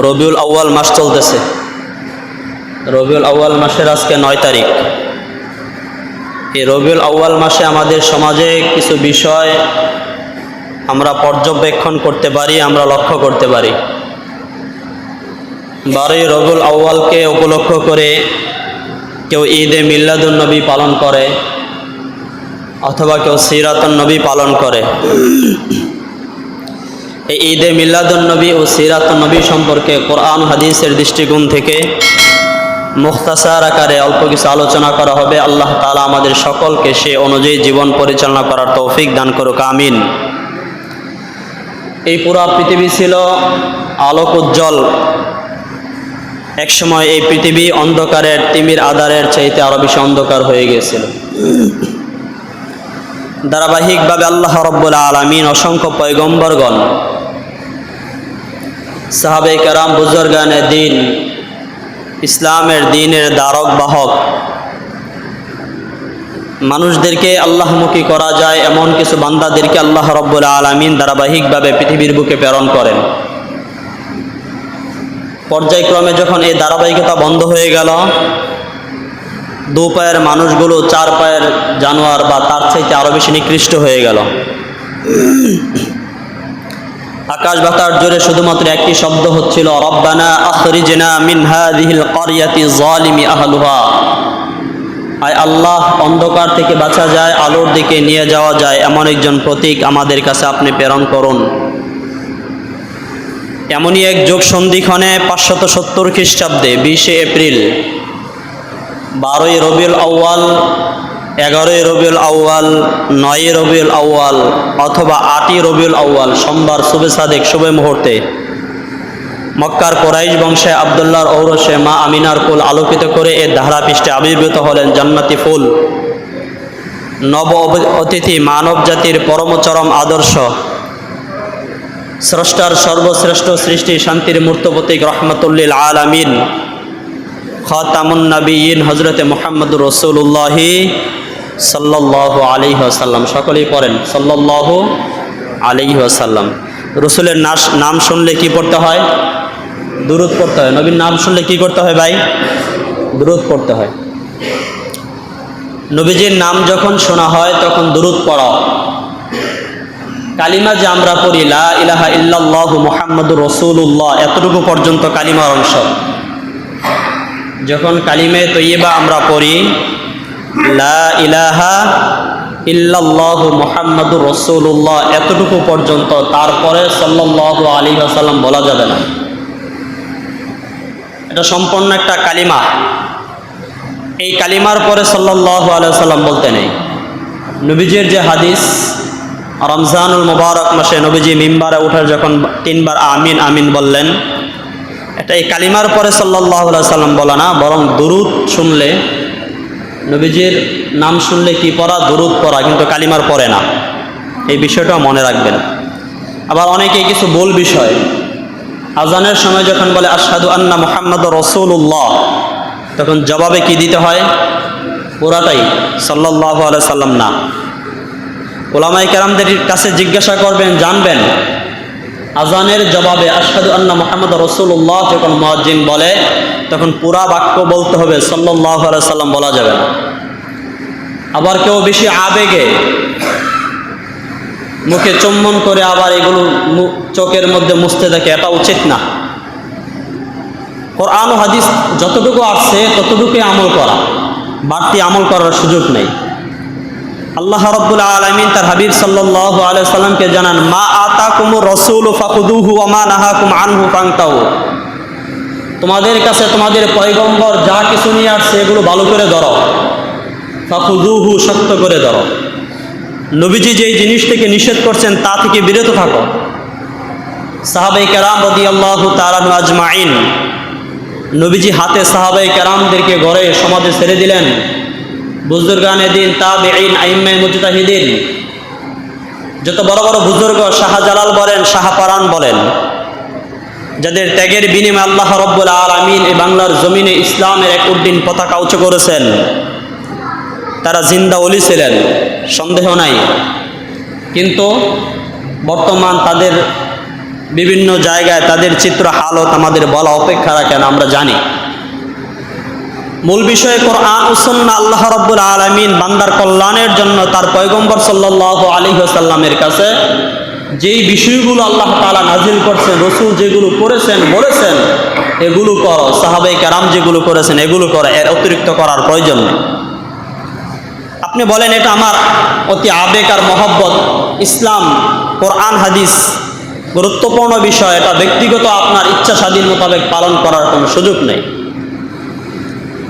রবিউল আউয়াল মাস চলতেছে। রবিউল আউয়াল মাসের আজকে 9 তারিখ। এই রবিউল আউয়াল মাসে আমাদের সমাজে কিছু বিষয় আমরা পর্যবেক্ষণ করতে পারি, আমরা লক্ষ্য করতে পারি। 12ই রবিউল আউয়ালকে উপলক্ষ করে কেউ ঈদে মিলাদুন নবী পালন করে, অথবা কেউ সিরাতুন নবী পালন করে। এই ঈদে মিলাদুন নবী ও সিরাতুন নবী সম্পর্কে কোরআন হাদিসের দৃষ্টিকোণ থেকে মুখতাসার আকারে অল্প কিছু আলোচনা করা হবে। আল্লাহ তাআলা আমাদের সকলকে সে অনুযায়ী জীবন পরিচালনা করার তৌফিক দান করুক, আমিন। এই পুরা পৃথিবী ছিল আলোক উজ্জ্বল। একসময় এই পৃথিবী অন্ধকারের তিমির আধারের চাইতে আরো বেশি অন্ধকার হয়ে গিয়েছিল। ধারাবাহিকভাবে আল্লাহ রাব্বুল আলামিন অসংখ্য পয়গম্বরগণ, সাহাবায়ে কেরাম, বুজুর্গানে দ্বীন, ইসলামের দ্বীনের ধারক বাহক, মানুষদেরকে আল্লাহমুখী করা যায় এমন কিছু বান্দাদেরকে আল্লাহ রাব্বুল আলামিন ধারাবাহিকভাবে পৃথিবীর বুকে প্রেরণ করেন। পর্যায়ক্রমে যখন এই ধারাবাহিকতা বন্ধ হয়ে গেল, 2 পায়ের মানুষগুলো 4 পায়ের জানোয়ার বা তার চাইতে আরো বেশি নিকৃষ্ট হয়ে গেল। আকাশ বাতাস জুড়ে শুধুমাত্র একটি শব্দ হচ্ছিল, রব্বানা আখরিজনা মিন হাযিহিল ক্বরিয়াতি যালিমি আহলুহা। আয় আল্লাহ, অন্ধকার থেকে বাঁচা যায়, আলোর দিকে নিয়ে যাওয়া যায় এমন একজন প্রতীক আমাদের কাছে আপনি প্রেরণ করুন। এমনই এক যুগ সন্ধিক্ষণে 570 খ্রিস্টাব্দে 20 এপ্রিল, 12ই রবিউল আউয়াল, 11ই রবিউল আউয়াল, 9ই রবিউল আউয়াল অথবা 8ই রবিউল আউয়াল সোমবার শুভে সাদেক শুভ মুহূর্তে মক্কার কোরাইশ বংশে আবদুল্লাহর ঔরসে মা আমিনার কুল আলোকিত করে এর ধারাপৃষ্ঠে আবির্ভূত হলেন জান্নাতি ফুল, নব অতিথি, মানব জাতির পরমচরম আদর্শ, স্রষ্টার সর্বশ্রেষ্ঠ সৃষ্টি, শান্তির মূর্ত প্রতীক, রহমাতুল্লিল আলামিন, খাতামুন নবিয়্যিন হযরতে মুহাম্মদুর রাসূলুল্লাহ সাল্লাল্লাহু আলাইহি ওয়াসাল্লাম। সকলেই পড়েন সাল্লাল্লাহু আলাইহি ওয়াসাল্লাম। রাসূলের নাম শুনলে কি পড়তে হয়? দুরূদ পড়তে হয়। নবীর নাম শুনলে কি করতে হয় ভাই? দুরূদ পড়তে হয়। নবীজির নাম যখন শোনা হয় তখন দুরূদ পড়াও। কালিমা যে আমরা পড়ি, লা ইলাহা ইল্লাল্লাহু মুহাম্মাদুর রাসূলুল্লাহ, এতটুকু পর্যন্ত কালিমার অংশ। যখন কালিমে তৈয়বা আমরা পড়ি, লা ইলাহা ইল্লাল্লাহু মুহাম্মাদুর রাসূলুল্লাহ, এতটুকু পর্যন্ত, তারপরে সাল্লাল্লাহু আলাইহি ওয়াসাল্লাম বলা যাবে না। এটা সম্পূর্ণ একটা কালিমা। এই কালিমার পরে সাল্লাল্লাহু আলাইহি ওয়াসাল্লাম বলতে নেই। নবীজির যে হাদিস, রমজানুল মুবারক মাসে নবীজি মিম্বারে উঠার যখন 3 বার আমিন আমিন বললেন, এটা এই কালিমার পরে সাল্লাল্লাহু আলাইহি ওয়াসাল্লাম বলা না, বরং দুরূদ শুনলে, নবীজির নাম শুনলে কি পড়া? দুরূদ পড়া, কিন্তু কালিমার পরে না। এই বিষয়টা মনে রাখবেন। আবার অনেকেই কিছু ভুল বিষয়, আজানের সময় যখন বলে আশহাদু আন্না মুহাম্মাদুর রাসূলুল্লাহ, তখন জবাবে কি দিতে হয়? পুরাটাই সাল্লাল্লাহু আলাইহি সাল্লাম না। উলামায়ে কেরামদের কাছে জিজ্ঞাসা করবেন, জানবেন, আজানের জবাবে আশহাদু আন্না মুহাম্মাদুর রাসূলুল্লাহ যখন মুয়াজ্জিন বলে, তখন পুরা বাক্য বলতে হবে, সাল্লাল্লাহু আলাইহি সাল্লাম বলা যাবে না। আবার কেউ বেশি আবেগে মুখে চুম্বন করে আবার এগুলো চোখের মধ্যে মুছতে থাকে, এটা উচিত না। কোরআন ও হাদিস যতটুকু আসছে ততটুকুই আমল করা, বাড়তি আমল করার সুযোগ নেই। আল্লাহ রাব্বুল আলামিন তার হাবিব সাল্লাল্লাহু আলাইহি সাল্লামকে জানান, মা আতাকুমুর রাসূলু ফাখুযুহু ওয়া মা নাহাকুম আনহু ফান্তাহু। তোমাদের কাছে তোমাদের পয়গম্বর যা কিছু নিয়ে আসছে এগুলো ভালো করে ধরো, ফাখুযুহু, শক্ত করে ধরো। নবীজি যেই জিনিস থেকে নিষেধ করছেন তা থেকে বিরত থাকো। সাহাবায়ে কেরাম রাদিয়াল্লাহু তাআলা আজমাইন, নবীজি হাতে সাহাবায়ে কেরামদেরকে ঘরে সমাজে ছেড়ে দিলেন। বুজুর্গানে দ্বীন, তাবেঈন, আইম্মায়ে মুজতাহিদিন, যত বড় বড় বুজুর্গ, শাহজালাল বলেন, শাহপারান বলেন, যাদের ত্যাগের বিনিময়ে আল্লাহ রাব্বুল আলামিন এই বাংলার জমিনে ইসলামের এক উড্ডীন পতাকা উঁচু করেছেন, তারা জিন্দা ওলি ছিলেন, সন্দেহ নাই। কিন্তু বর্তমান তাদের বিভিন্ন জায়গায় তাদের চিত্র হালত আমাদের বলা অপেক্ষা রাখেন, আমরা জানি। মূল বিষয়ে কোরআন ও সুন্নাহ আল্লাহ রাব্বুল আলামিন বান্দার কল্যাণের জন্য তার পয়গম্বর সাল্লাল্লাহু আলাইহি ওয়াসাল্লামের কাছে যেই বিষয়গুলো আল্লাহ তাআলা নাজিল করছেন, রাসূল যেগুলো করেছেন বলেছেন এগুলো করো, সাহাবায়ে কেরাম যেগুলো করেছেন এগুলো করো, এর অতিরিক্ত করার প্রয়োজন নেই। আপনি বলেন এটা আমার অতি আবেগ আর মহব্বত, ইসলাম কোরআন হাদিস গুরুত্বপূর্ণ বিষয়, এটা ব্যক্তিগত আপনার ইচ্ছা স্বাধীন মোতাবেক পালন করার কোনো সুযোগ নেই।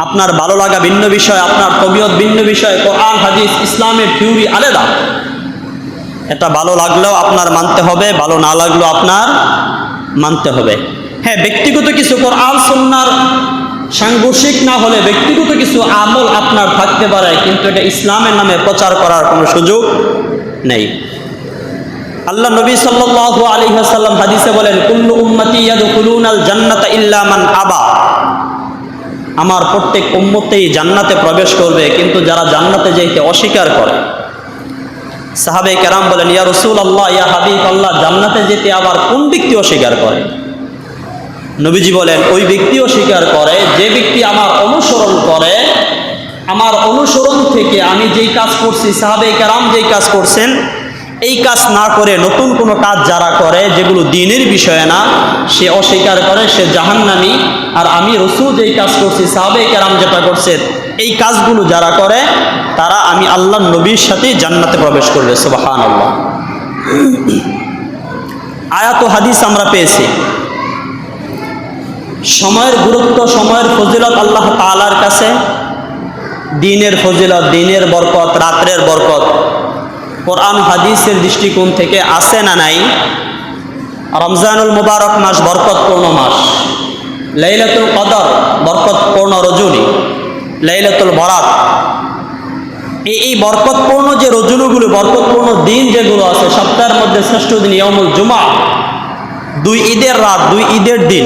আপনার ভালো লাগা ভিন্ন বিষয়, আপনার তবিয়ত ভিন্ন বিষয়, কোরআন হাদিস ইসলামের থিওরি আলাদা। এটা ভালো লাগলেও আপনার মানতে হবে, ভালো না লাগলেও আপনার মানতে হবে। হ্যাঁ, ব্যক্তিগত কিছু কোরআন সুন্নাহর সাংঘর্ষিক না হলে ব্যক্তিগত কিছু আমল আপনার থাকতে পারে, কিন্তু এটা ইসলামের নামে প্রচার করার কোনো সুযোগ নেই। আল্লাহ নবী সাল্লাল্লাহু আলাইহি ওয়াসাল্লাম হাদিসে বলেন, কুল্লু উম্মতি ইয়াদখুলুনাল জান্নাতা ইল্লা মান আবা। আমার প্রত্যেক উম্মতেই জান্নাতে প্রবেশ করবে, কিন্তু যারা জান্নাতে যাইতে অস্বীকার করে। সাহাবায়ে কেরাম বলেন, ইয়া রাসূলুল্লাহ, ইয়া হাবিবাল্লাহ, জান্নাতে যেতে আবার কোন ব্যক্তি অস্বীকার করে? নবীজি বলেন, ওই ব্যক্তি অস্বীকার করে যে ব্যক্তি আমার অনুসরণ করে, আমার অনুসরণ থেকে আমি যেই কাজ করছি, সাহাবায়ে কেরাম যেই কাজ করছেন এই কাজ না করে নতুন কোনো কাজ যারা করে যেগুলো দ্বীনের বিষয় না, সে অস্বীকার করে, সে জাহান্নামী। আর আমি রাসূল যেই কাজ করছি, সাহাবায়ে কেরাম যেটা করছে, এই কাজগুলো যারা করে তারা আমি আল্লাহর নবীর সাথে জান্নাতে প্রবেশ করবে। সুবহানাল্লাহ। আয়াত ও হাদিস আমরা পেয়েছি। সময়ের গুরুত্ব, সময়ের ফজিলত আল্লাহ তাআলার কাছে, দিনের ফজিলত, দিনের বরকত, রাত্রের বরকত কোরআন হাদিসের দৃষ্টিকোণ থেকে আছে না নাই? রমজানুল মুবারক মাস বরকতপূর্ণ মাস, লাইলাতুল কদর বরকতপূর্ণ রজনী, লাইলাতুল বরাত, এই বরকতপূর্ণ যে রজনীগুলো, বরকতপূর্ণ দিন যেগুলো আছে, সপ্তাহের মধ্যে শ্রেষ্ঠ দিন ইয়াউমুল জুমা, দুই ঈদের রাত, দুই ঈদের দিন,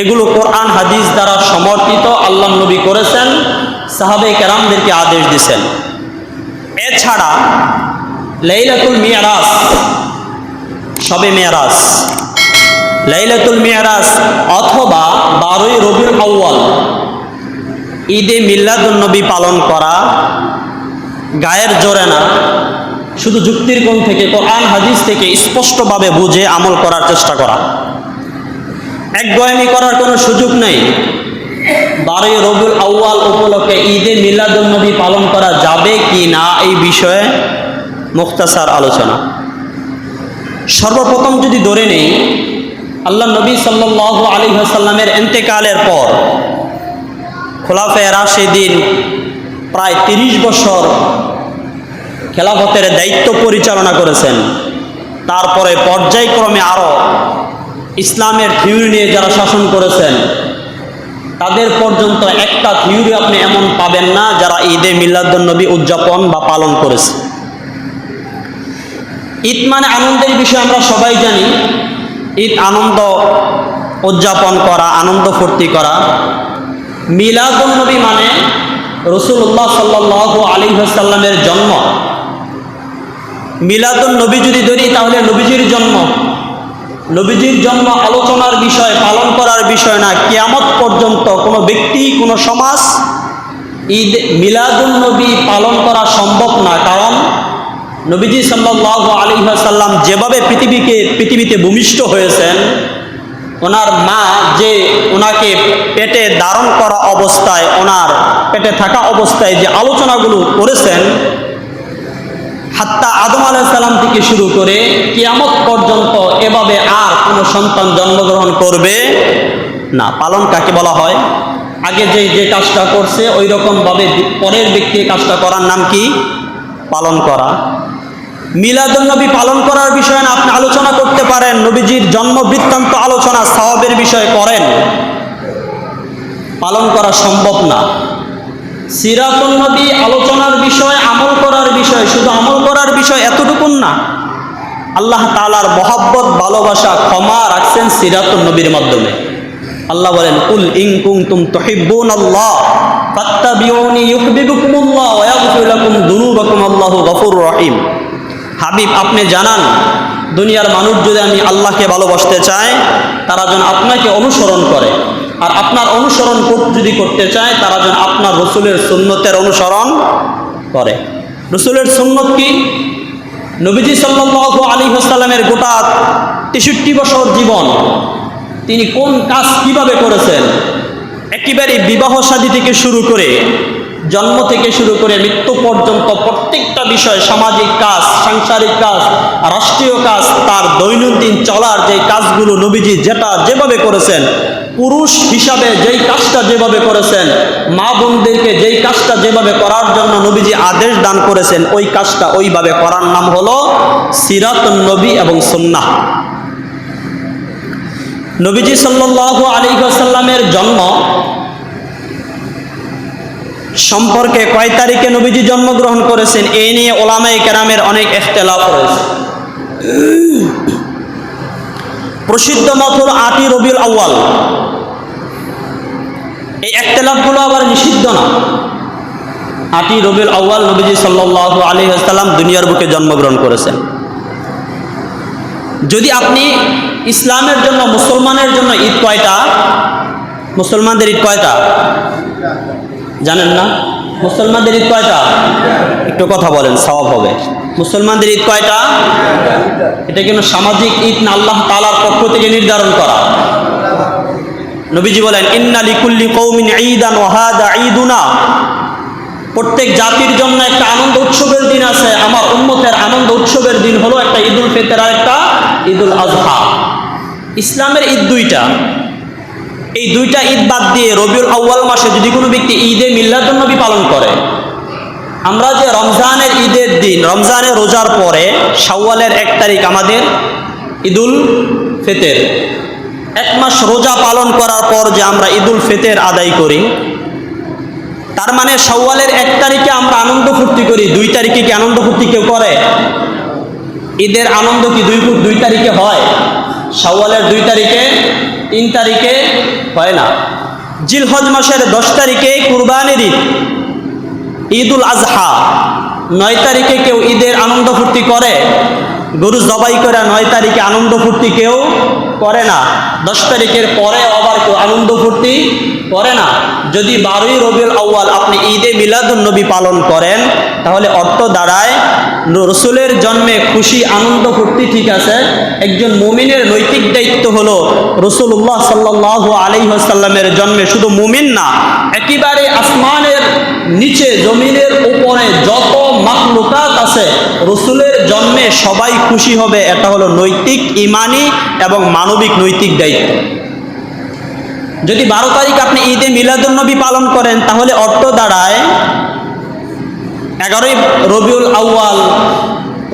এগুলো কোরআন হাদিস দ্বারা সমর্থিত, আল্লাহ নবী করেছেন, সাহাবায়ে কেরামদেরকে আদেশ দিয়েছেন। এছাড়া লাইলাতুল মিরাজ, শবে মেরাজ, লাইলাতুল মিরাজ অথবা 12ই রবিউল আউয়াল ঈদে মিলাদুন নবী পালন করা গায়ের জোরে না, শুধু যুক্তির কোণ থেকে কোরআন হাদিস থেকে স্পষ্টভাবে বুঝে আমল করার চেষ্টা করা। একগয়ামি করার কোনো সুযোগ নেই। 12ই রবিউল আউয়াল উপলক্ষে ঈদে মিলাদুন নবী পালন করা যাবে কি না এই বিষয়ে মুখতাসার আলোচনা। সর্বপ্রথম যদি ধরে নেই, আল্লাহ নবী সাল্লাল্লাহু আলাইহি ওয়াসাল্লামের ইন্তেকালের পর খোলাফায়ে রাশিদিন প্রায় 30 বছর খেলাফতের দায়িত্ব পরিচালনা করেছেন। তারপরে পর্যায়ক্রমে আরও ইসলামের থিওরি নিয়ে যারা শাসন করেছেন, তাদের পর্যন্ত একটা থিওরি আপনি এমন পাবেন না যারা ঈদে মিলাদুন নবী উদযাপন বা পালন করেছে। ঈদ মানে আনন্দের বিষয়, আমরা সবাই জানি। ঈদ আনন্দ উদযাপন করা, আনন্দ ফুর্তি করা। মিলাদুন নবী মানে রাসূলুল্লাহ সাল্লাল্লাহু আলাইহি ওয়াসাল্লামের জন্ম। মিলাদুন নবী যদি ধরি তাহলে নবীজির জন্ম, নবীজির জন্ম আলোচনার বিষয়, পালন করার বিষয় না। কিয়ামত পর্যন্ত কোনো ব্যক্তি, কোনো সমাজ ঈদ মিলাদুন নবী পালন করা সম্ভব না। কারণ নবীজি সাল্লাল্লাহু আলাইহি ওয়াসাল্লাম যেভাবে পৃথিবীতে ভূমিষ্ঠ হয়েছেন, ওনার মা যে ওনাকে পেটে ধারণ করা অবস্থায়, ওনার পেটে থাকা অবস্থায় যে আলোচনাগুলো করেছেন, হাত্তা আদম আলাইহিস সালাম থেকে শুরু করে কিয়ামত পর্যন্ত এভাবে আর কোনো সন্তান জন্মগ্রহণ করবে না। পালন কাকে বলা হয়? আগে যে কাজটা করছে ওই রকমভাবে পরের ব্যক্তির কাজটা করার নাম কি? পালন করা। মিলাদুন নবী পালন করার বিষয়ে না আপনি আলোচনা করতে পারেন, নবীজির জন্ম বৃত্তান্ত আলোচনা সওয়াবের বিষয়ে করেন, পালন করা সম্ভব না। সিরাতুন নবী আলোচনার বিষয়, আমল করার বিষয়, শুধু আমল করার বিষয় এতটুকুন না। আল্লাহ তাআলার মহব্বত, ভালোবাসা, ক্ষমা রাখছেন সিরাতুন নবীর মাধ্যমে। আল্লাহ বলেন, কুল ইন কুনতুম তুহিব্বুনাল্লাহ ফাত্তাবিউনি ইউহিব্বুকুমুল্লাহ ওয়া ইয়াগফির লাকুম যুনুবাকুম আল্লাহু গফুরুর রহিম। হাবিব, আপনি জানান দুনিয়ার মানুষ যদি আমি আল্লাহকে ভালোবাসতে চাই, তারা যেন আপনাকে অনুসরণ করে, আর আপনার অনুসরণ যদি করতে চায়, তারা যেন আপনার রসুলের সুন্নতের অনুসরণ করে। রসুলের সুন্নত কি? নবীজি সাল্লাল্লাহু আলাইহি ওয়াসাল্লামের গোটা 63 বছর জীবন তিনি কোন কাজ কিভাবে করেছেন, একেবারে বিবাহ শাদী থেকে শুরু করে, জন্ম থেকে শুরু করে মৃত্যু পর্যন্ত প্রত্যেকটা বিষয়, সামাজিক কাজ, সাংসারিক কাজ, রাষ্ট্রীয় কাজ, তার দৈনন্দিন চলার যে কাজগুলো নবীজি যেভাবে করেছেন, পুরুষ হিসাবে যেই কাজটা যেভাবে করেছেন, মা বোনদেরকে যেই কাজটা যেভাবে করার জন্য নবীজি আদেশ দান করেছেন, ওই কাজটা ওইভাবে করার নাম হলো সিরাতুন নবী এবং সুন্নাহ। নবীজি সাল্লাল্লাহু আলাইহি ওয়াসাল্লামের জন্ম সম্পর্কে কয় তারিখে নবীজি জন্মগ্রহণ করেছেন, এই নিয়ে ওলামায়ে কেরামের অনেক ইখতিলাফ রয়েছে। প্রসিদ্ধ মত হল 8ই রবিউল আউয়াল। এই ইখতিলাফগুলো আবার নিষিদ্ধ না। 8ই রবিউল আউয়াল নবীজি সাল্লাল্লাহু আলাইহি ওয়াসাল্লাম দুনিয়ার বুকে জন্মগ্রহণ করেছেন। যদি আপনি ইসলামের জন্য, মুসলমানের জন্য ঈদ কয়টা? মুসলমানদের ঈদ কয়টা জানেন না? মুসলমানদের ঈদ কয়টা? একটু কথা বলেন, সওয়াব হবে। মুসলমানদের ঈদ কয়টা? এটা কিন্তু সামাজিক ঈদ না, আল্লাহ তাআলার পক্ষ থেকে নির্ধারণ করা। নবীজি বলেন, ইন্না লিকুল্লি কওমিন ঈদান ওয়া হাদা ঈদুনা। প্রত্যেক জাতির জন্য একটা আনন্দ উৎসবের দিন আছে, আমার উম্মতের আনন্দ উৎসবের দিন হলো একটা ঈদুল ফিতর আর একটা ঈদুল আজহা। ইসলামের ঈদ দুইটা। এই দুইটা ঈদ বাদ দিয়ে রবিউল আউয়াল মাসে যদি কোনো ব্যক্তি ঈদে মিলাদুন নবী পালন করে, আমরা যে রমজানের ঈদের দিন, রমজানের রোজার পরে শাওয়ালের 1 তারিখ আমাদের ঈদুল ফিতর, 1 মাস রোজা পালন করার পর যে আমরা ঈদুল ফিতর আদায় করি, তার মানে শাওয়ালের 1 তারিখে আমরা আনন্দ ফুর্তি করি, 2 তারিখে কি আনন্দ ফুর্তি কেউ করে? ঈদের আনন্দ কি 2 তারিখে হয়? শাওয়ালের 2 তারিখে, 3 তারিখে হয় না। জিলহজ মাসের 10 তারিখে কুরবানির ঈদ, ঈদুল আজহা। 9 তারিখে কেউ ঈদের আনন্দ ফুর্তি করে? গরু জবাই করে 9 তারিখে আনন্দ ফুর্তি কেউ করে না। 10 তারিখের পরে আবার কেউ আনন্দ ফুর্তি করে না। যদি 12ই রবিউল আউয়াল আপনি ঈদে মিলাদুন নবী পালন করেন, তাহলে অর্থ দাঁড়ায় রসুলের জন্মে খুশি আনন্দ ফুর্তি ঠিক আছে, একজন মুমিনের নৈতিক দায়িত্ব হলো রাসূলুল্লাহ সাল্লাল্লাহু আলাইহি ওয়াসাল্লামের জন্মে শুধু মুমিন না, একেবারে আসমানের নিচে জমিনের উপরে যত মাখলুকাত আছে রসুলের জন্মে সবাই খুশি হবে। এটা হলো নৈতিক, ইমানি এবং মানবিক নৈতিক দায়িত্ব। যদি 12 তারিখ আপনি ঈদে মিলাদুন নবী পালন করেন, তাহলে অর্থ দাঁড়ায় 11ই রবিউল আউয়াল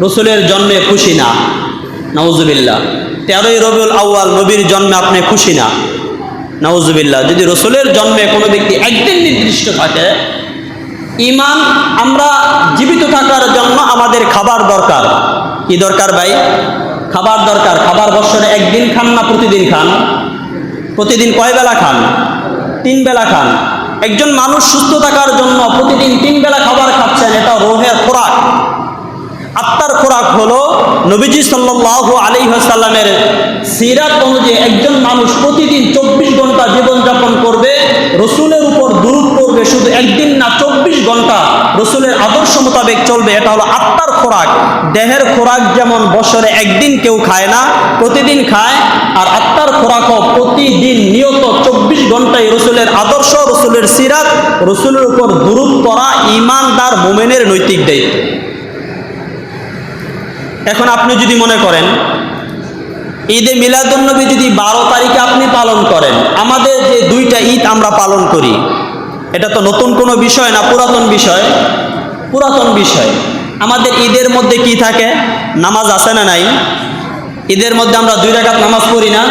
রসুলের জন্মে খুশি না, নাউজুবিল্লাহ। 13ই রবিউল আউয়াল নবীর জন্মে আপনি খুশি না, নাউজুবিল্লাহ। যদি রসুলের জন্মে কোনো ব্যক্তি একদিন নির্দিষ্ট থাকে, ইমান, আমরা জীবিত থাকার জন্য আমাদের খাবার দরকার। কি দরকার ভাই? খাবার দরকার। খাবার বছরে একদিন খান না প্রতিদিন খান? প্রতিদিন কয় বেলা খান? 3 বেলা খান। একজন মানুষ সুস্থ থাকার জন্য প্রতিদিন 3 বেলা খাবার খাচ্ছেন, এটা রূহের খোরাক। আত্মার খোরাক হলো নবীজি সাল্লাল্লাহু আলাইহি ওয়াসাল্লামের সিরাত অনুযায়ী একজন মানুষ প্রতিদিন 24 ঘন্টা জীবনযাপন করবে, রসুলের উপর দুরূদ পড়বে, শুধু একদিন না 24 ঘন্টা রসুলের আদর্শ মোতাবেক চলবে। এটা হলো আত্মার খোরাক। দেহের খোরাক যেমন বছরে একদিন কেউ খায় না, প্রতিদিন খায়, আর আত্মার খোরাকও প্রতিদিন নিয়ত 24 ঘন্টায় রসুলের আদর্শ, রসুলের সিরাত, রসুলের উপর দুরূদ পড়া ঈমানদার মুমিনের নৈতিক দায়িত্ব। এখন আপনি যদি মনে করেন ঈদে মিলাদুন নবী যদি 12 তারিখে আপনি পালন করেন, আমাদের যে 2টা ঈদ আমরা পালন করি, এটা তো নতুন কোনো বিষয় না, পুরাতন বিষয়। পুরাতন বিষয়। আমাদের ঈদের মধ্যে কি থাকে? নামাজ আছে না নাই? ঈদের মধ্যে আমরা 2 রাকাত নামাজ পড়ি না?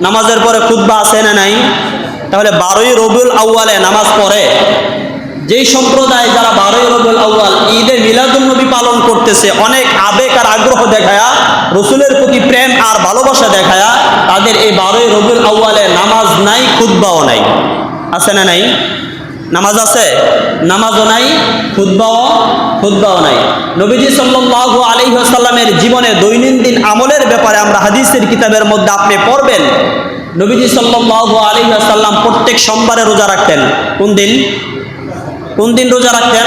নামাজের পরে খুতবা আছে না নাই? তাহলে 12ই রবিউল আউয়ালে নামাজ পড়ে যেই সম্প্রদায়, যারা 12ই রবিউল আউয়াল ঈদে মিলাদুন নবী পালন করতেছে, অনেক আবেগ আর আগ্রহ দেখায়া, রসুলের প্রতি প্রেম আর ভালোবাসা দেখায়া, তাদের এই 12ই রবিউল আউয়ালে নামাজ নাই, খুতবাও নাই। আছে না নাই? নামাজ আছে, নামাজও নাই, খুতবাও খুতবাও নাই। নবীজি সাল্লাল্লাহু আলাইহি ওয়াসাল্লামের জীবনে দৈনন্দিন আমলের ব্যাপারে আমরা হাদিসের কিতাবের মধ্যে আপনি পড়বেন, নবীজি সাল্লাল্লাহু আলাইহি ওয়াসাল্লাম প্রত্যেক সোমবারে রোজা রাখতেন। কোন দিন? কোন দিন রোজা রাখতেন?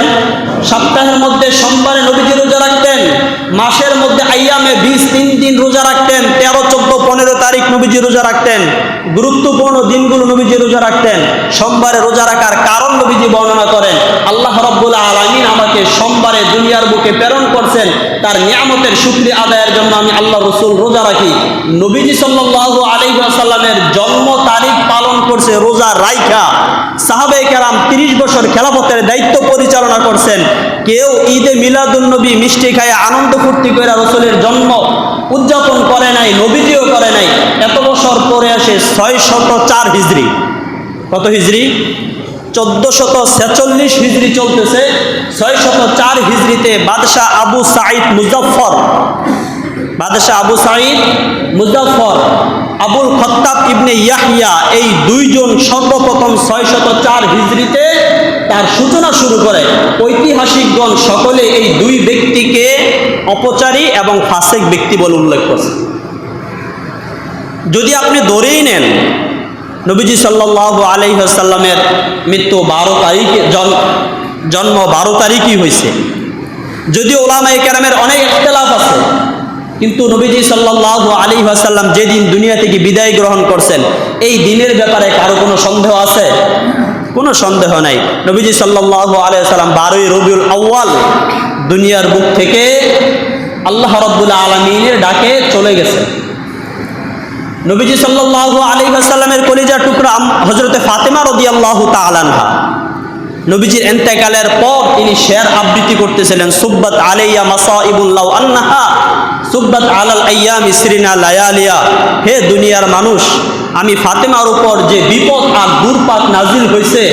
সপ্তাহের মধ্যে সোমবারে নবীজি রোজা রাখতেন। মাসের মধ্যে আইয়ামে 20 দিন রোজা রাখতেন। 13, 14, 15 তারিখ নবীজি রোজা রাখতেন। গুরুত্বপূর্ণ দিনগুলো নবীজি রোজা রাখতেন। সোমবারে রোজা রাখার কারণ নবীজি বর্ণনা করেন, আল্লাহ রাব্বুল আলামিন আমাকে সোমবারে দুনিয়ার বুকে প্রেরণ করছেন, তার নিয়ামতের শুকরিয়া আদায়ের জন্য আমি আল্লাহ রাসূল রোজা রাখি। নবীজি সাল্লাল্লাহু আলাইহি ওয়াসাল্লামের জন্ম তারিখ পালন করছে রোজা রাইখা। সাহাবায়ে কেরাম 30 বছর খেলাফতের দায়িত্ব পরিচালনা করছেন। কেউ ঈদে মিলাদুন নবী মিষ্টি খায় আনন্দ ফুর্তি করে রাসূলের জন্ম উদযাপন করে নাই, নবীজিও করে নাই। এত বছর পরে আসে 604 হিজরি। কত হিজরি? 1446 হিজরি চলতেছে। 604 হিজরিতে বাদশাহ আবু সাঈদ মুজাফফর, আবুল খত্তাব ইবনে ইয়াহইয়া, এই দুইজন সর্বপ্রথম 604 হিজরিতে তার সূচনা শুরু করে। ঐতিহাসিকগণ সকলে এই দুই ব্যক্তিকে অপচারী এবং ফাসিক ব্যক্তি বলে উল্লেখ করছে। যদি আপনি ধরেই নেন নবীজি সাল্লাল্লাহু আলাইহি ওয়াসাল্লামের মৃত্যু 12 তারিখে, জন্ম 12 তারিখই হয়েছে, যদিও উলামায়ে কেরামের অনেক ইখতিলাফ আছে, কিন্তু নবীজি সাল্লাল্লাহু আলাইহি ওয়াসাল্লাম যেদিন দুনিয়া থেকে বিদায় গ্রহণ করছেন এই দিনের ব্যাপারে কারো কোনো সন্দেহ আছে? কোনো সন্দেহ নাই। নবীজি সাল্লাল্লাহু আলাইহি ওয়াসাল্লাম 12ই রবিউল আউয়াল দুনিয়ার বুক থেকে আল্লাহ রাব্বুল আলামিনের ডাকে চলে গেছেন। নবীজি সাল্লাল্লাহু আলাইহি ওয়াসাল্লামের কলিজার টুকরা হযরতে ফাতেমা রাদিয়াল্লাহু তাআলা আনহা নবীজির ইন্তেকালের পর তিনি শের আবৃত্তি করতেছিলেন, সুব্বাত আলাইয়া মাসাইবুল লাউ আন্নাহা সুব্বাত আলাল আইয়ামি সিরিনা লায়ালিয়া। হে দুনিয়ার মানুষ, আমি ফাতেমার উপর যে বিপদ আর দুর্পাত নাজিল হয়েছে,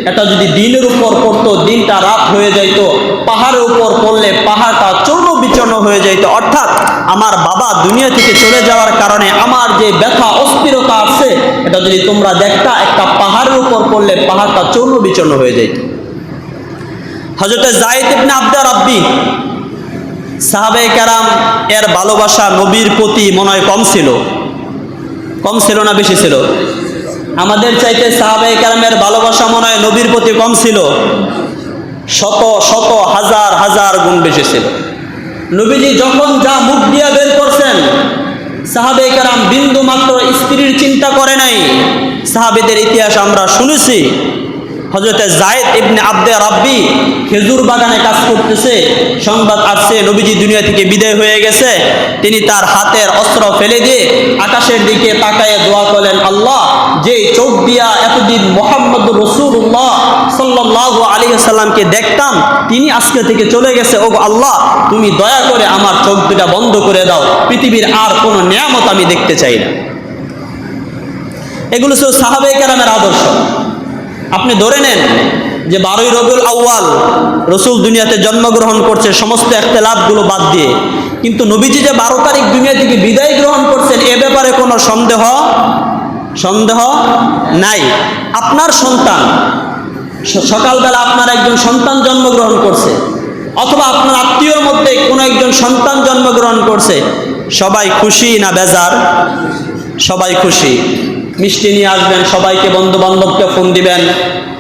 এটা যদি দিনের উপর পড়তো দিনটা রাত হয়ে যাইতো, পাহাড়ের উপর পড়লে পাহাড়টা চূর্ণ বিচূর্ণ হয়ে যাইত। অর্থাৎ আমার বাবা দুনিয়া থেকে চলে যাওয়ার কারণে আমার যে ব্যথা অস্থিরতা আছে, এটা যদি তোমরা দেখতা, একটা পাহাড়ের উপর পড়লে পাহাড়টা চূর্ণ বিচূর্ণ হয়ে যাইত। হযরতে যায়েদ ইবনে আব্দে রাব্বি, সাহাবায়ে কেরাম এর ভালোবাসা নবীর প্রতি মনে হয় কম ছিল না বেশি ছিল? আমাদের চাইতে সাহাবায়ে কেরামের ভালোবাসা মনে হয় নবীর প্রতি কম ছিল, শত শত হাজার হাজার গুণ বেশি ছিল। নবীজি যখন যা মুখ দিয়া বের করছেন, সাহাবায়ে কেরাম বিন্দু মাত্র স্ত্রীর চিন্তা করে নাই। সাহাবীদের ইতিহাস আমরা শুনেছি। হযরতে যায়েদ ইবনে আব্দে রাব্বি খেজুর বাগানে কাজ করতেছে, সংবাদ আসছে নবীজি দুনিয়া থেকে বিদায় হয়ে গেছে। তিনি তার হাতের অস্ত্র ফেলে দিয়ে আকাশের দিকে তাকায় দোয়া করলেন, আল্লাহ, যে চোখ দিয়া এতদিন মুহাম্মদুর রাসূলুল্লাহ সাল্লাল্লাহু আলাইহি ওয়াসাল্লামকে দেখতাম, তিনি আজকে থেকে চলে গেছে। ওগো আল্লাহ, তুমি দয়া করে আমার চোখ দুটা বন্ধ করে দাও, পৃথিবীর আর কোনো নিয়ামত আমি দেখতে চাই না। এগুলো ছিল সাহাবায়ে কেরামের আদর্শ। আপনি ধরে নেন যে 12ই রবিউল আউয়াল রসুল দুনিয়াতে জন্মগ্রহণ করছে সমস্ত ইখতিলাফগুলো বাদ দিয়ে, কিন্তু নবীজি যে 12 তারিখ দুনিয়া থেকে বিদায় গ্রহণ করছেন এ ব্যাপারে কোনো সন্দেহ নাই। আপনার সন্তান, সকালবেলা আপনার একজন সন্তান জন্মগ্রহণ করছে, অথবা আপনার আত্মীয়র মধ্যে কোনো একজন সন্তান জন্মগ্রহণ করছে, সবাই খুশি না বেজার? সবাই খুশি। মিষ্টি নিয়ে আসবেন, সবাইকে বন্ধু বান্ধবকে ফোন দিবেন,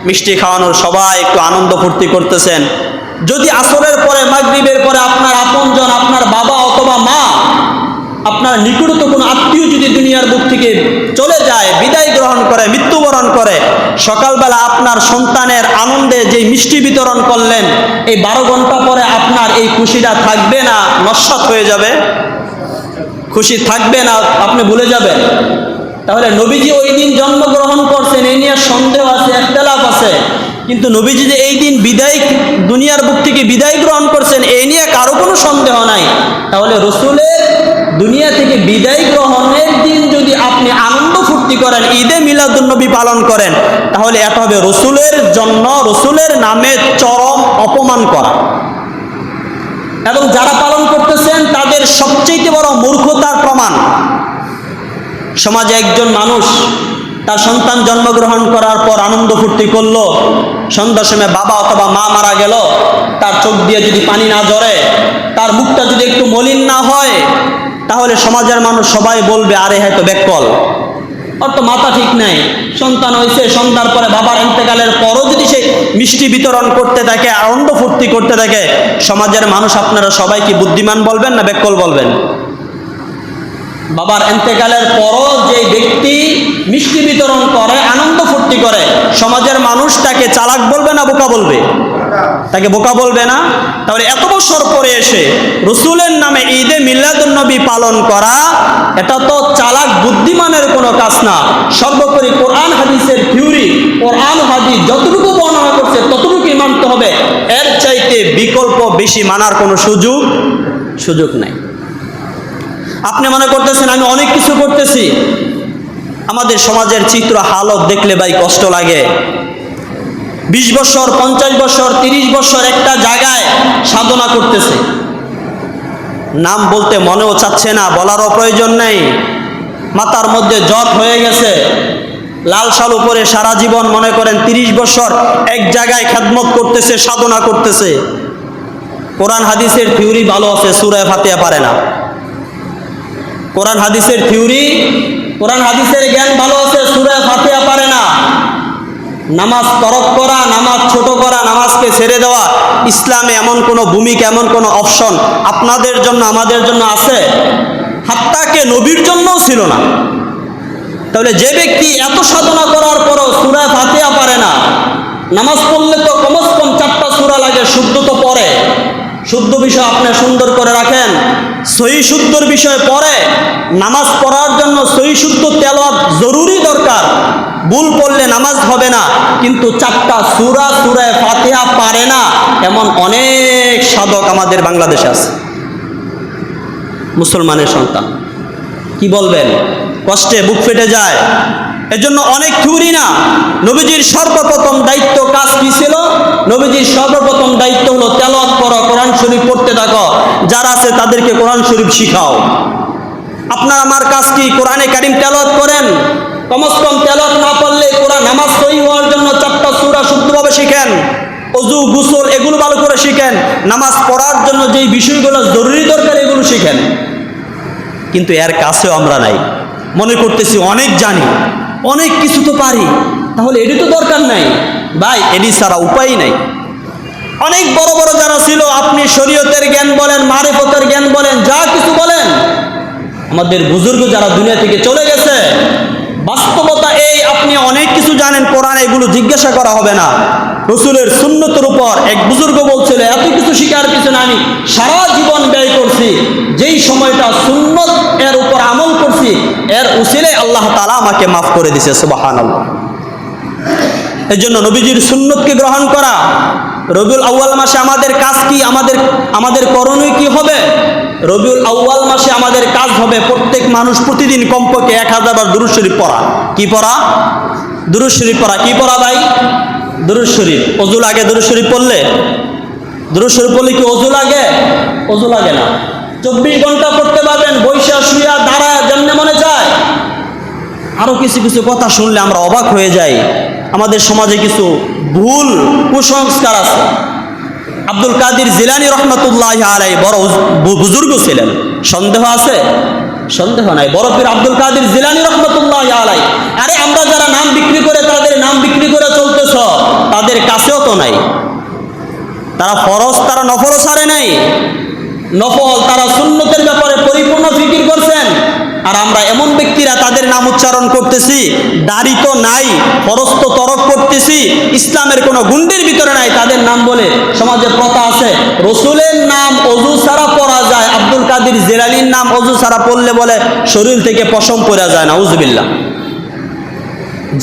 মিষ্টি খাওয়ানোর, সবাই একটু আনন্দ ফুর্তি করতেছেন। যদি আসরের পরে মাগরিবের পরে আপনার আপনজন, আপনার বাবা অথবা মা, আপনার নিকটতম কোনো আত্মীয় যদি দুনিয়ার বুক থেকে চলে যায়, বিদায় গ্রহণ করে, মৃত্যুবরণ করে, সকালবেলা আপনার সন্তানের আনন্দে যে মিষ্টি বিতরণ করলেন, এই 12 ঘন্টা পরে আপনার এই খুশিটা থাকবে না নস্যাৎ হয়ে যাবে? খুশি থাকবে না, আপনি ভুলে যাবেন। তাহলে নবীজি ওই দিন জন্মগ্রহণ করছেন এই নিয়ে সন্দেহ আছে, ইখতিলাফ আছে, কিন্তু নবীজি যে এই দিন দুনিয়ার বুক থেকে বিদায় গ্রহণ করছেন এই নিয়ে কারো কোনো সন্দেহ নাই। তাহলে রসুলের দুনিয়া থেকে বিদায় গ্রহণের দিন যদি আপনি আনন্দ ফুর্তি করেন, ঈদে মিলাদুন নবী পালন করেন, তাহলে এটা হবে রসুলের জন্য রসুলের নামে চরম অপমান করা। এবং যারা পালন করতেছেন তাদের সবচেয়ে বড় মূর্খতার প্রমাণ। সমাজে একজন মানুষ তার সন্তান জন্মগ্রহণ করার পর আনন্দ ফুর্তি করলো, সন্ধ্যার সময় বাবা অথবা মা মারা গেল, তার চোখ দিয়ে যদি পানি না ঝরে, তার মুখটা যদি একটু মলিন না হয়, তাহলে সমাজের মানুষ সবাই বলবে আরে হয়তো ব্যাককল, ওর তো মাথা ঠিক নেই। সন্তান হয়েছে, সন্ধ্যার পরে বাবার ইন্তেকালের পরও যদি সে মিষ্টি বিতরণ করতে থাকে, আনন্দ ফুর্তি করতে থাকে, সমাজের মানুষ আপনারা সবাই কি বুদ্ধিমান বলবেন না ব্যাককল বলবেন? বাবার ইন্তেকালের পরও যে ব্যক্তি মিষ্টি বিতরণ করে, আনন্দ ফুর্তি করে, সমাজের মানুষ তাকে চালাক বলবে না বোকা বলবে? তাকে বোকা বলবে না? তাহলে এত বছর পরে এসে রসুলের নামে ঈদে মিলাদুন্নবী পালন করা, এটা তো চালাক বুদ্ধিমানের কোনো কাজ না। সর্বোপরি কোরআন হাদিসের থিওরি, কোরআন হাদিস যতটুকু বর্ণনা করছে ততটুকুই মানতে হবে, এর চাইতে বিকল্প বেশি মানার কোনো সুযোগ নাই। আপনি মনে করতেছেন আমি অনেক কিছু করতেছি, আমাদের সমাজের চিত্র হালত দেখলে ভাই কষ্ট লাগে। 20 বছর, 50 বছর, 30 বছর একটা জায়গায় সাধনা করতেছে, নাম বলতে মনেও চাচ্ছে না, বলারও প্রয়োজন নেই, মাথার মধ্যে জট হয়ে গেছে, লাল শালু পরে সারা জীবন মনে করেন 30 বছর এক জায়গায় খেদমত করতেছে, সাধনা করতেছে। কোরআন হাদিসের থিওরি ভালো আছে, সূরা ফাতিহা পারে না। কোরআন হাদিসের থিওরি, কোরআন হাদিসের জ্ঞান ভালো আছে, সূরা ফাতিহা পারে না। নামাজ তরক করা, নামাজ ছোট করা, নামাজকে ছেড়ে দেওয়া, ইসলামে এমন কোনো ভূমিকা, এমন কোনো অপশন আপনাদের জন্য আমাদের জন্য আছে? হাত্তাকে নবীর জন্যও ছিল না। তাহলে যে ব্যক্তি এত সাধনা করার পরও সূরা ফাতিহা পারে না, নামাজ পড়লে তো কমস কম 4টা সূরা লাগে, শুদ্ধ তো পড়ে, শুদ্ধ বিষয় আপনি সুন্দর করে রাখেন, সহি শুদ্ধর বিষয় পড়ে, নামাজ পড়ার জন্য সহি শুদ্ধ তেলাওয়াত জরুরি দরকার, ভুল পড়লে নামাজ হবে না, কিন্তু 4টা সূরা সূরা ফাতিহা পারে না, এমন অনেক সাধক আমাদের বাংলাদেশে আছে, মুসলমানের সন্তান। কি বলবেন? কষ্টে বুক ফেটে যায়। এজন্য অনেক থিওরি না, নবীজির সর্বপ্রথম দায়িত্ব কাজ কি ছিল? নবীজির সর্বপ্রথম দায়িত্ব হলো তেলাওয়াত করো, কোরআন শরীফ পড়তে থাকো, যারা আছে তাদেরকে কোরআন শরীফ শিখাও। আপনার আমার কাজ কি? কোরআনে কারিম তেলাওয়াত করেন, কমস কম তেলাওয়াত না পারলে কোরআন নামাজ সহিহ হওয়ার জন্য 4টা সূরা শুদ্ধভাবে শিখেন, ওযু গোসল এগুলো ভালো করে শিখেন, নামাজ পড়ার জন্য যেই বিষয়গুলো জরুরি দরকার এগুলো শিখেন। কিন্তু এর কাছেও আমরা নাই, মনে করতেছি অনেক জানি, অনেক কিছু তো পারি, তাহলে এটি তো দরকার নাই। ভাই এটি ছাড়া উপায় নাই। অনেক বড় বড় যারা ছিল, আপনি শরীয়তের জ্ঞান বলেন, মারিফতের জ্ঞান বলেন, যা কিছু বলেন, আমাদের বুজুর্গ যারা দুনিয়া থেকে চলে গেছে, বাস্তবতা এই আপনি অনেক কিছু জানেন, কোরআন এগুলো জিজ্ঞাসা করা হবে না। রসুলের সুন্নতের উপর এক বুজুর্গ বলছিল, এত কিছু শিকার পিছনে আমি সারা জীবন ব্যয় করছি, যেই সময়টা সুন্নত এর উপর আমল করছি, এর উসিলে আল্লাহ তাআলা আমাকে মাফ করে দিয়েছে, সুবহানাল্লাহ। এই জন্য নবীজির সুন্নতকে গ্রহণ করা। রবিউল আউয়াল মাসে আমাদের কাজ কি? আমাদের করণীয় কি হবে? রবিউল আউয়াল মাসে আমাদের কাজ হবে প্রত্যেক মানুষ প্রতিদিন কমপক্ষে 1000 বার দুরূদ শরীফ পড়া। কি পড়া? দুরূদ শরীফ পড়া। কি পড়া ভাই? দুরূদ শরীফ। ওযু লাগে দুরূদ শরীফ পড়লে? দুরূদ শরীফ পড়লে কি ওযু লাগে? ওযু লাগে না। 24 ঘন্টা পড়তে পারবেন, বৈশা শুয়া দাঁড়ায় যেমনে মনে চায়। আরো কিছু কিছু কথা শুনলে আমরা অবাক হয়ে যাই। আমাদের সমাজে কিছু ভুল কুসংস্কার আছে। আব্দুল কাদের জিলানী রহমাতুল্লাহি আলাইহি বড় বুজুর্গ ছিলেন, সন্দেহ আছে? সন্দেহ নাই। বড় পীর আব্দুল কাদের জিলানী রহমাতুল্লাহি আলাইহি, আরে আমরা যারা নাম বিক্রি করে তাদের নাম বিক্রি করে চলতেছ, তাদের কাছেও তো নাই। তারা ফরজ, তারা নফল ছাড়ে নাই, নফল তারা সুন্নতের ব্যাপারে পরিপূর্ণ ফিকির করছেন। আর আমরা এমন ব্যক্তিরা তাদের নাম উচ্চারণ করতেছি, দাড়ি তো নাই, ফরজ তো তরক করতেছি, ইসলামের কোনো গুন্ডির ভিতরে নাই, তাদের নাম বলে সমাজে প্রথা আছে। রসুলের নাম অজু ছাড়া পড়া যায়, আব্দুল কাদের জিলানীর নাম অজু ছাড়া পড়লে বলে শরীর থেকে পশম পড়া যায়, নাউজুবিল্লাহ।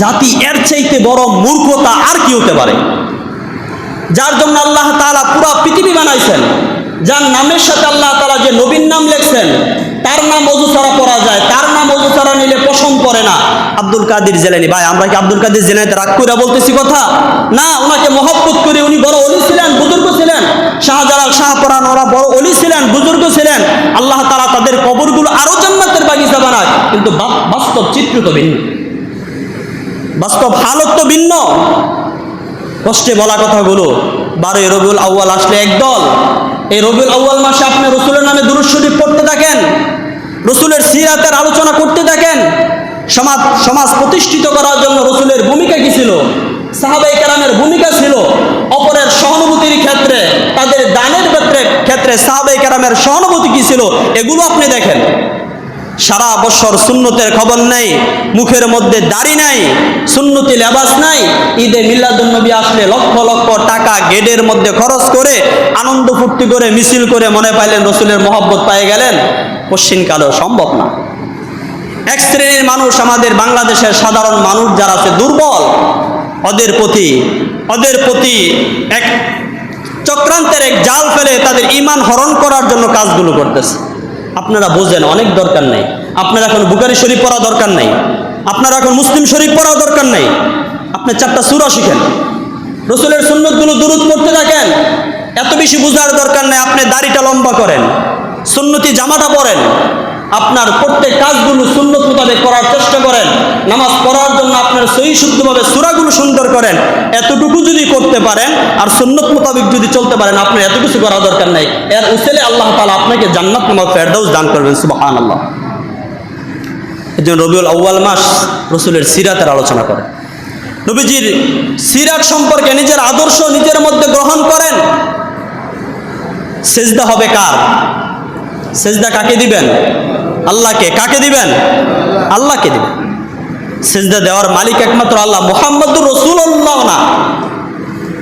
জাতি এর চাইতে বড় মূর্খতা আর কি হতে পারে? যার জন্য আল্লাহ তাআলা পুরো পৃথিবী বানাইছেন, যার নামের সাথে আল্লাহ তাআলা যে নবীর নাম লেখছেন, তার নাম অজু ছাড়া পড়া যায়, তার নাম অজু ছাড়া নিলে পশম পড়ে না। আব্দুল কাদের জিলানী। ভাই আমরা কি আব্দুল কাদের জিলানীতে রাগ করে বলতেছি কথা? না, ওনাকে মহব্বত করে, উনি বড় ওলি ছিলেন, বুজুর্গ ছিলেন। শাহজালাল, শাহপরান ওরা বড় ওলি ছিলেন, বুজুর্গ ছিলেন। আল্লাহ তাআলা তাদের কবরগুলো আরো জান্নাতের বাগিচা বানায়, কিন্তু বাস্তব চিত্র তো ভিন্ন। বাস্তব হালত তো ভিন্ন। কষ্টে বলা কথাগুলো। 12 রবিউল আউয়াল আসলে একদল, এই রবিউল আউয়াল মাসে আপনি রসুলের নামে দুরূদ শরীফ পড়তে থাকেন, রসুলের সিরাতের আলোচনা করতে থাকেন। সমাজ প্রতিষ্ঠিত করার জন্য রসুলের ভূমিকা কি ছিল, সাহাবায়ে কেরামের ভূমিকা ছিল। অপরের সহানুভূতির ক্ষেত্রে, তাদের দানের ক্ষেত্রে সাহাবায়ে কেরামের সহানুভূতি কি ছিল, এগুলো আপনি দেখেন। সারা বছর সুন্নতের খবর নাই, মুখের মধ্যে দাড়ি নাই, সুন্নতি লেবাস নাই। ঈদে মিলাদুন্নবী আসলে লক্ষ লক্ষ টাকা গেটের মধ্যে খরচ করে আনন্দ ফুর্তি করে মিছিল করে মনে পাইলেন রসুলের মহব্বত পেয়ে গেলেন। পশ্চিমকালেও সম্ভব না। এক শ্রেণীর মানুষ, আমাদের বাংলাদেশের সাধারণ মানুষ যারা আছে দুর্বল, ওদের প্রতি এক চক্রান্তের এক জাল ফেলে তাদের ঈমান হরণ করার জন্য কাজগুলো করতেছে। আপনারা বোঝেন, অনেক দরকার নেই। আপনারা এখন বুখারী শরীফ পড়া দরকার নেই, আপনারা এখন মুসলিম শরীফ পড়া দরকার নেই। আপনি 4টা সূরা শিখেন, রসুলের সুন্নতগুলো দুরূদ পড়তে থাকেন। এত বেশি বোঝার দরকার নেই। আপনি দাড়িটা লম্বা করেন, সুন্নতি জামাটা পরেন, আপনার প্রত্যেক কাজগুলো সুন্নত মোতাবেক করার চেষ্টা করেন। নামাজ পড়ার জন্য আপনার সহিহ শুদ্ধভাবে সূরাগুলো সুন্দর করেন। এতটুকু যদি করতে পারেন আর সুন্নত মোতাবেক যদি চলতে পারেন, আপনার এত কিছু করা দরকার নাই। এর উসিলে আল্লাহ তাআলা আপনাকে জান্নাত নামক ফেরদাউস দান করবেন। সুবহানাল্লাহ। এজন্য রবিউল আউয়াল মাস রসুলের সিরাতের আলোচনা করেন, নবীজির সিরাত সম্পর্কে নিজের আদর্শ নিজের মধ্যে গ্রহণ করেন। সেজদা হবে কার? সেজদা কাকে দিবেন? আল্লাহকে। কাকে দিবেন? আল্লাহকে দিবেন। সেজদা দেওয়ার মালিক একমাত্র আল্লাহ। মুহাম্মদুর রাসূলুল্লাহ না,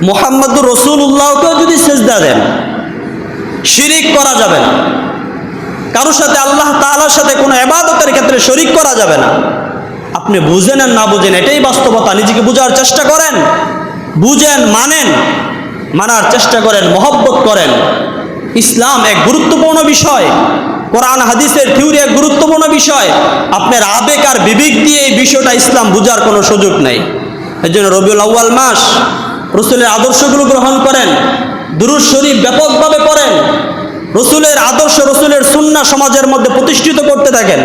মুহাম্মদুর রাসূলুল্লাহকেও যদি সেজদা দেন, শিরিক করা যাবে না। কারোর সাথে আল্লাহ তাআলার সাথে কোনো ইবাদতের ক্ষেত্রে শরীক করা যাবে না। আপনি বুঝেন আর না বুঝেন, এটাই বাস্তবতা। নিজেকে বোঝার চেষ্টা করেন, বুঝেন, মানার চেষ্টা করেন, মহব্বত করেন। ইসলাম এক গুরুত্বপূর্ণ বিষয়, কোরআন হাদিসের থিওরি এক গুরুত্বপূর্ণ বিষয়। আপনার আবেগ আর বিবেক দিয়ে এই বিষয়টা ইসলাম বোঝার কোনো সুযোগ নেই। এর জন্য রবিউল আউয়াল মাস রসুলের আদর্শগুলো গ্রহণ করেন, দুরূদ শরীফ ব্যাপকভাবে পড়েন, রসুলের আদর্শ, রসুলের সুন্নাহ সমাজের মধ্যে প্রতিষ্ঠিত করতে থাকেন।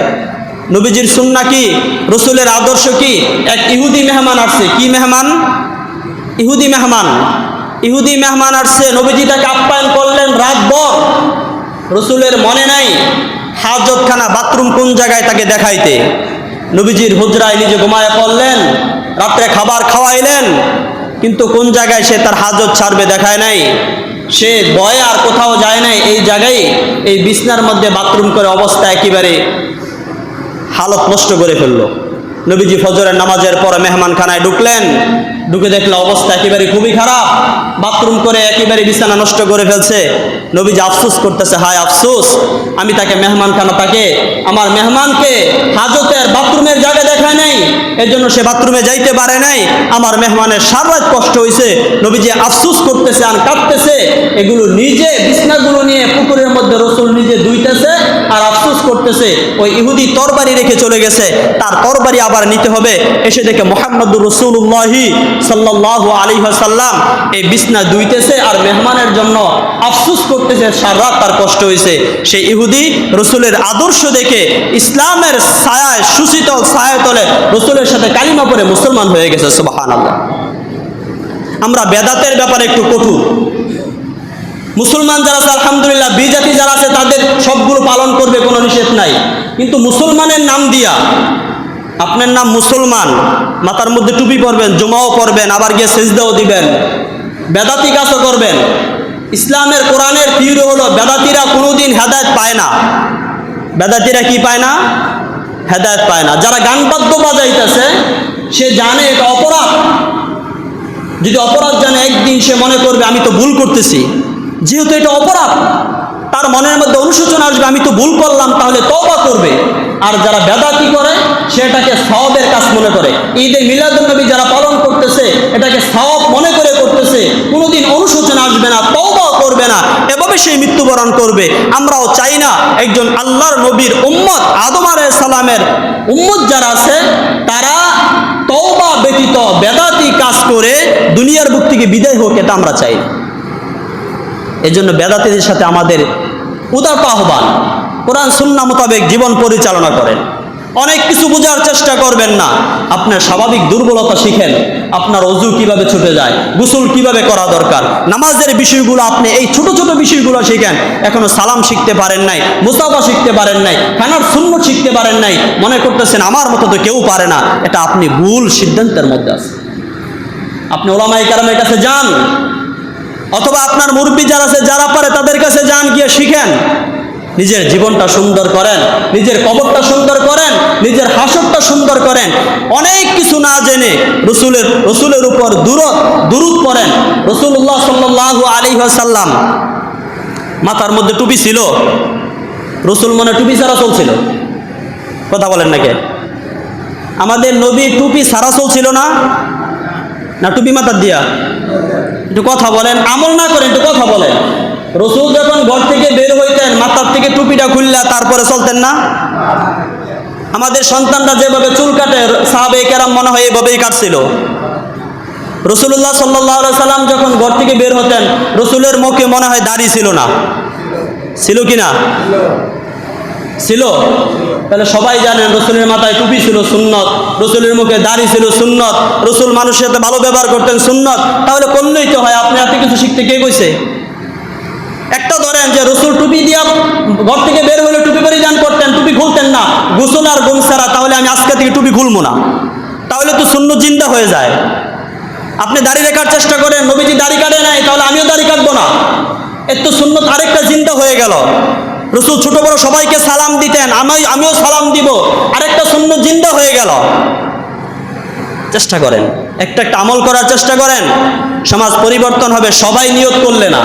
নবীজির সুন্নাহ কি, রসুলের আদর্শ কি? এক ইহুদি মেহমান আসছে। কি মেহমান? ইহুদি মেহমান আসছে। নবীজি তাকে আপ্যায়ন করলেন রাতভর। রসুলের মনে নাই হাজতখানা, বাথরুম কোন জায়গায় তাকে দেখাইতে। নবীজির হুজরায় নিজে ঘুমায় পড়লেন, রাত্রে খাবার খাওয়াইলেন, কিন্তু কোন জায়গায় সে তার হাজত ছাড়বে দেখায় নাই। সে ভয়ে আর কোথাও যায় নাই, এই জায়গায় এই বিছনার মধ্যে বাথরুম করে অবস্থা একেবারে হালত নষ্ট করে ফেললো। নবীজি ফজরের নামাজের পরে মেহমানখানায় ঢুকলেন, ঢুকে দেখলো অবস্থা একেবারে খুবই খারাপ, বাথরুম করে একেবারে বিছানা নষ্ট করে ফেলছে। নবীজি আফসোস করতেছে, হায় আফসোস, আমি তাকে আমার মেহমানকে হাজতের বাথরুমের জায়গা দেখায় নাই, এর জন্য সে বাথরুমে যাইতে পারে নাই। আমার মেহমানের সারা রাত কষ্ট হয়েছে। নবীজি আফসোস করতেছে আর কাঁদতেছে। এগুলো নিজে বিছনাগুলো নিয়ে পুকুরের মধ্যে রসুল নিজে ধুইতেছে আর আফসোস করতেছে। ওই ইহুদি তরবারি রেখে চলে গেছে, তার তরবারি আবার নিতে হবে। এসে দেখে মুহাম্মদুর রাসূলুল্লাহ সাল্লাল্লাহু আলাইহি ওয়াসাল্লাম এই বিছনা ধুইতেছে আর মেহমানের জন্য আফসোস করতেছে, সারা রাত তার কষ্ট হয়েছে। সেই ইহুদি রসুলের আদর্শ দেখে ইসলামের ছায়ায়, সুশীতল ছায়ায় তলে রসুলের সাথে কালিমা পড়ে মুসলমান হয়ে গেছে। সুবহানাল্লাহ। আমরা বেদাতের ব্যাপারে একটু কঠোর। মুসলমান যারা আছে আলহামদুলিল্লাহ, বিজাতি যারা আছে তাদের সবগুলো পালন করবে, কোনো নিষেধ নাই। কিন্তু মুসলমানের নাম দিয়া, আপনার নাম মুসলমান, মাথার মধ্যে টুপি পরবেন, জুমাও পরবেন, আবার গিয়ে সেজদাও দিবেন, বেদাতি কাজও করবেন। ইসলামের কোরআনের থিওরি হলো বেদাতিরা কোনোদিন হেদায়েত পায় না। বেদাতিরা কি পায় না? হেদায়েত পায় না। যারা গান বাদ্য বাজাইতেছে সে জানে এটা অপরাধ। যদি অপরাধ জানে, একদিন সে মনে করবে আমি তো ভুল করতেছি। যেহেতু এটা অপরাধ, তার মনের মধ্যে অনুশোচনা আসবে, আমি তো ভুল করলাম, তাহলে তওবা করবে। আর যারা বেদাতি করে সেটাকে সওয়াবের কাজ মনে করে। ঈদে মিলাদুন্নবী যারা পালন করতেছে এটাকে সওয়াব মনে করে করতেছে, কোনোদিন অনুশোচনা আসবে না, তওবাও করবে না, এভাবে সে মৃত্যুবরণ করবে। আমরাও চাই না একজন আল্লাহর নবীর উম্মত, আদম আলাইহিস সালামের উম্মত যারা আছে তারা তওবা ব্যতীত বেদাতি কাজ করে দুনিয়ার বুক থেকে বিদায় হোক, এটা আমরা চাই না। এজন্য বেদাতিদের সাথে আমাদের উদারত আহ্বান, কোরআন সুন্নাহ মোতাবেক জীবন পরিচালনা করেন। অনেক কিছু বোঝার চেষ্টা করবেন না, আপনার স্বাভাবিক দুর্বলতা শিখেন। আপনার অজু কিভাবে ছুটে যায়, গোসল কিভাবে করা দরকার, নামাজের বিষয়গুলো আপনি এই ছোট ছোট বিষয়গুলো শিখেন। এখনো সালাম শিখতে পারেন নাই, মুসাফা শিখতে পারেন নাই, খানার সুন্নত শিখতে পারেন নাই, মনে করতেছেন আমার মতো তো কেউ পারে না। এটা আপনি ভুল সিদ্ধান্তের মধ্যে আছেন। আপনি ওলামায়ে কেরামের কাছে যান, অথবা আপনার মুরব্বি যারা আছে, যারা পারে তাদের কাছে যান, গিয়ে শিখেন। নিজের জীবনটা সুন্দর করেন, নিজের কবরটা সুন্দর করেন, নিজের হাসরটা সুন্দর করেন। অনেক কিছু না জেনে রসুলের উপর দুরূদ পড়েন। রাসূলুল্লাহ সাল্লাল্লাহু আলাইহি ওয়াসাল্লাম মাথার মধ্যে টুপি ছিল, রসুল মনে টুপি ছাড়া চলছিল? কথা বলেন নাকি? আমাদের নবী টুপি ছাড়া চলছিল না? না টুপি মাথার দিয়া? একটু কথা বলেন, আমল না করেন, একটু কথা বলেন। রসুল যখন ঘর থেকে বের হইতেন মাথার থেকে টুপিটা খুললা তারপরে চলতেন না? আমাদের সন্তানরা যেভাবে চুল কাটে, সাহাবে কেরাম মনে হয় এভাবেই কাটছিল। রাসূলুল্লাহ সাল্লাল্লাহু আলাইহি সাল্লাম যখন ঘর থেকে বের হতেন, রসুলের মুখে মনে হয় দাড়ি ছিল না? ছিল কি না? ছিল। তাহলে সবাই জানেন রসুলের মাথায় টুপি ছিল সুন্নত, রসুলের মুখে দাড়ি ছিল সুন্নত, রসুল মানুষের সাথে ভালো ব্যবহার করতেন সুন্নত। তাহলে করলেই তো হয়। আপনি এত কিছু শিখতে কে কইছে? একটা ধরেন যে রসুল টুপি দিয়া ঘর থেকে বের হলে টুপি পরিধান করতেন, টুপি খুলতেন না, গোসল আর গোম ছাড়া, তাহলে আমি আজকে থেকে টুপি খুলবো না, তাহলে তো সুন্নত জিন্দা হয়ে যায়। আপনি দাড়ি রাখার চেষ্টা করেন, নবীজি দাড়ি কাটে নাই, তাহলে আমিও দাড়ি কাটবো না, এর তো সুন্নত আরেকটা জিন্দা হয়ে গেল। রসুল ছোট বড় সবাইকে সালাম দিতেন, আমিও সালাম দিব, আরেকটা সুন্নত জিন্দা হয়ে গেল। চেষ্টা করেন, একটা আমল করার চেষ্টা করেন, সমাজ পরিবর্তন হবে। সবাই নিয়ত করলে না,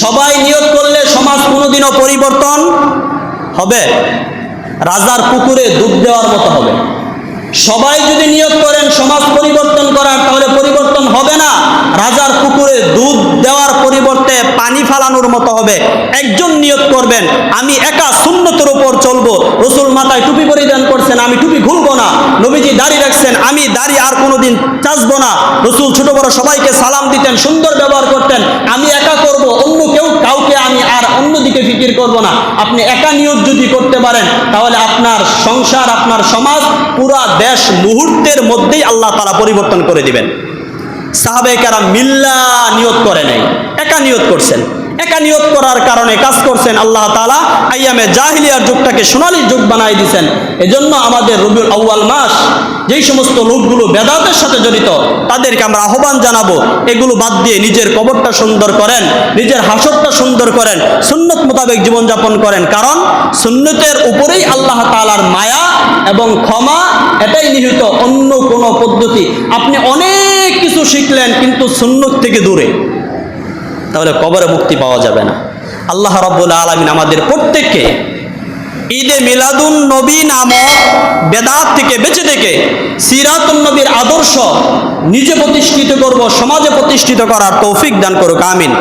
সবাই নিয়ত করলে সমাজ কোনোদিনও পরিবর্তন হবে? রাজার পুকুরে ডুব দেওয়ার মতো হবে। সবাই যদি নিয়ত করেন সমাজ পরিবর্তন করার, তাহলে পরিবর্তন হবে না। রাজার পুকুরে দুধ দেওয়ার পরিবর্তে পানি ফালানোর মতো হবে। একজন নিয়ত করবেন আমি একা সুন্নতের উপর চলবো, রসুল মাথায় টুপি পরিধান করছেন, আমি টুপি খুলবো না, নবীজি দাড়ি রাখছেন, আমি দাড়ি আর কোনোদিন চাচবো না, রসুল ছোট বড় সবাইকে সালাম দিতেন, সুন্দর ব্যবহার করতেন, আমি একা করব, অন্য কাউকে আমি আর অন্যদিকে ফিকির করব না। আপনি একা নিয়ত যদি করতে পারেন, তাহলে আপনার সংসার, আপনার সমাজ, পুরা দেশ মুহূর্তের মধ্যেই আল্লাহ তাআলা পরিবর্তন করে দিবেন। সাহাবে কেরাম মিল্লা নিয়ত করে নাই, একা নিয়ত করছেন। একা নিয়ত করার কারণে কাজ করছেন, আল্লাহ তাআলা আইয়ামে জাহিলিয়ার যুগটাকে সোনালী যুগ বানাই দিয়েছেন। এজন্য আমাদের রবিউল আউয়াল মাস, যেই সমস্ত লোকগুলো বেদাতের সাথে জড়িত, তাদেরকে আমরা আহ্বান জানাবো, এগুলো বাদ দিয়ে নিজের কবরটা সুন্দর করেন, নিজের হাসরটা সুন্দর করেন, সুন্নত মোতাবেক জীবনযাপন করেন। কারণ সুন্নতের উপরেই আল্লাহ তাআলার মায়া এবং ক্ষমা, এটাই নিহিত, অন্য কোনো পদ্ধতি। আপনি অনেক কিছু শিখলেন কিন্তু সুন্নত থেকে দূরে, তাহলে কবরে মুক্তি পাওয়া যাবে না। আল্লাহ রাব্বুল আলামিন আমাদের প্রত্যেককে ঈদে মিলাদুন নবী নামক বেদাত থেকে বেঁচে থেকে সিরাতুন নবীর আদর্শ নিজে প্রতিষ্ঠিত করব, সমাজে প্রতিষ্ঠিত করার তৌফিক দান করুক, আমিন।